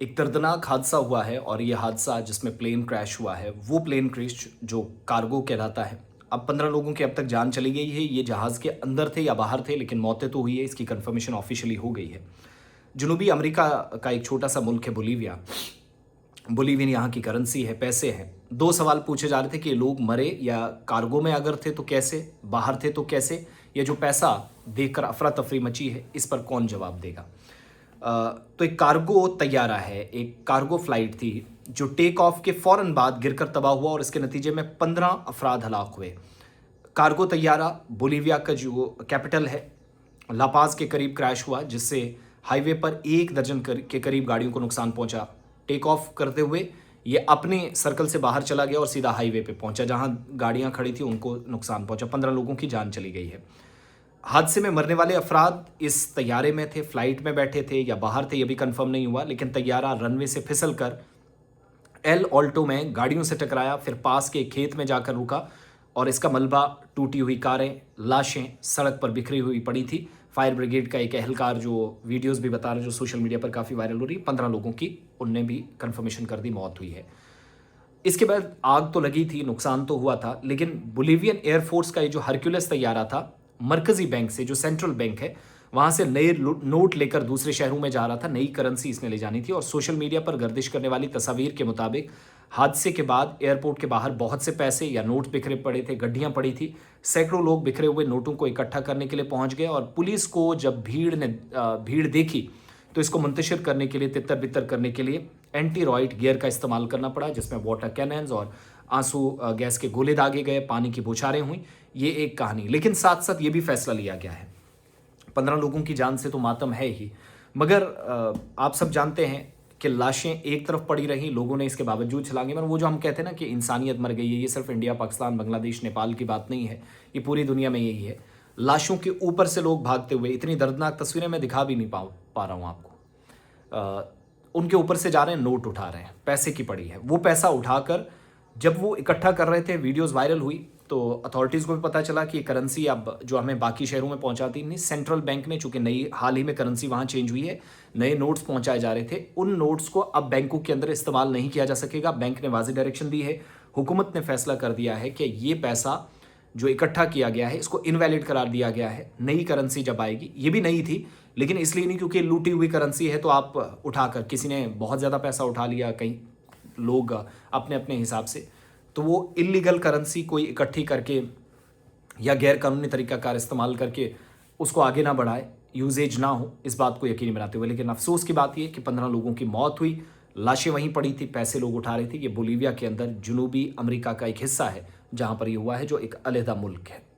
एक दर्दनाक हादसा हुआ है और ये हादसा जिसमें प्लेन क्रैश हुआ है वो प्लेन क्रैश जो कार्गो कहलाता है। अब 15 लोगों की अब तक जान चली गई है। ये जहाज़ के अंदर थे या बाहर थे, लेकिन मौतें तो हुई है, इसकी कंफर्मेशन ऑफिशियली हो गई है। जनूबी अमेरिका का एक छोटा सा मुल्क है बोलीविया। बोलीवियन यहाँ की करेंसी है, पैसे हैं। दो सवाल पूछे जा रहे थे कि लोग मरे या कार्गो में अगर थे तो कैसे, बाहर थे तो कैसे, ये जो पैसा देखकर अफरा तफरी मची है इस पर कौन जवाब देगा। तो एक कार्गो तैयारा है, एक कार्गो फ्लाइट थी जो टेक ऑफ के फौरन बाद गिरकर तबाह हुआ और इसके नतीजे में 15 अफराद हलाक हुए। कार्गो तैयारा बोलीविया का जो कैपिटल है लापाज के करीब क्रैश हुआ, जिससे हाईवे पर 1 दर्जन के करीब गाड़ियों को नुकसान पहुंचा। टेक ऑफ करते हुए ये अपने सर्कल से बाहर चला गया और सीधा हाईवे पे पहुंचा, जहां गाड़ियां खड़ी थी उनको नुकसान पहुंचा। 15 लोगों की जान चली गई है। हादसे में मरने वाले अफराद इस तैयारे में थे, फ्लाइट में बैठे थे या बाहर थे, ये भी कंफर्म नहीं हुआ, लेकिन तैयारा रनवे से फिसल कर एल ऑल्टो में गाड़ियों से टकराया, फिर पास के खेत में जाकर रुका और इसका मलबा, टूटी हुई कारें, लाशें सड़क पर बिखरी हुई पड़ी थी। फायर ब्रिगेड का एक एहलकार जो वीडियोस भी बता रहे, जो सोशल मीडिया पर काफ़ी वायरल हो रही है, 15 लोगों की उनने भी कंफर्मेशन कर दी मौत हुई है। इसके बाद आग तो लगी थी, नुकसान तो हुआ था, लेकिन बोलीवियन एयरफोर्स का ये जो हरक्यूलिस तैयारा था, मरकजी बैंक से, जो सेंट्रल बैंक है, वहां से नए नोट लेकर दूसरे शहरों में जा रहा था। नई करेंसी इसने ले जानी थी और सोशल मीडिया पर गर्दिश करने वाली तस्वीर के मुताबिक हादसे के बाद एयरपोर्ट के बाहर बहुत से पैसे या नोट बिखरे पड़े थे, गड्डियां पड़ी थी। सैकड़ों लोग बिखरे हुए नोटों को इकट्ठा करने के लिए पहुंच गए और पुलिस को जब भीड़ देखी तो इसको मुंतशिर करने के लिए, तितर बितर करने के लिए एंटी रॉयट गियर का इस्तेमाल करना पड़ा, जिसमें वाटर कैनन्स और आंसू गैस के गोले दागे गए, पानी की बौछारें हुई। ये एक कहानी, लेकिन साथ साथ ये भी फैसला लिया गया है, 15 लोगों की जान से तो मातम है ही, मगर आप सब जानते हैं कि लाशें एक तरफ पड़ी रहीं, लोगों ने इसके बावजूद छलांगे मगर वो जो हम कहते हैं ना कि इंसानियत मर गई है, ये सिर्फ इंडिया, पाकिस्तान, बांग्लादेश, नेपाल की बात नहीं है, ये पूरी दुनिया में यही है। लाशों के ऊपर से लोग भागते हुए, इतनी दर्दनाक तस्वीरें मैं दिखा भी नहीं पा रहा हूँ आपको। उनके ऊपर से जा रहे हैं, नोट उठा रहे हैं, पैसे की पड़ी है। वो पैसा उठाकर जब वो इकट्ठा कर रहे थे, वीडियोस वायरल हुई तो अथॉरिटीज़ को भी पता चला कि ये करेंसी अब जो हमें बाकी शहरों में पहुंचाती नहीं, सेंट्रल बैंक ने, चूंकि नई हाल ही में करेंसी वहां चेंज हुई है, नए नोट्स पहुंचाए जा रहे थे। उन नोट्स को अब बैंकों के अंदर इस्तेमाल नहीं किया जा सकेगा। बैंक ने वाज़ेह डायरेक्शन दी है, हुकूमत ने फैसला कर दिया है कि ये पैसा जो इकट्ठा किया गया है इसको इनवैलिड करार दिया गया है। नई करेंसी जब आएगी, ये भी नई थी लेकिन इसलिए नहीं क्योंकि लूटी हुई करेंसी है, तो आप उठाकर, किसी ने बहुत ज़्यादा पैसा उठा लिया, कई लोग अपने अपने हिसाब से, तो वो इलीगल करेंसी कोई इकट्ठी करके या गैर कानूनी तरीकाकार इस्तेमाल करके उसको आगे ना बढ़ाए, यूजेज ना हो, इस बात को यकीनी बनाते हुए। लेकिन अफसोस की बात यह कि 15 लोगों की मौत हुई, लाशें वहीं पड़ी थी, पैसे लोग उठा रहे थे। ये बोलीविया के अंदर जनूबी अमेरिका का एक हिस्सा है जहां पर ये हुआ है, जो एक अलहदा मुल्क है।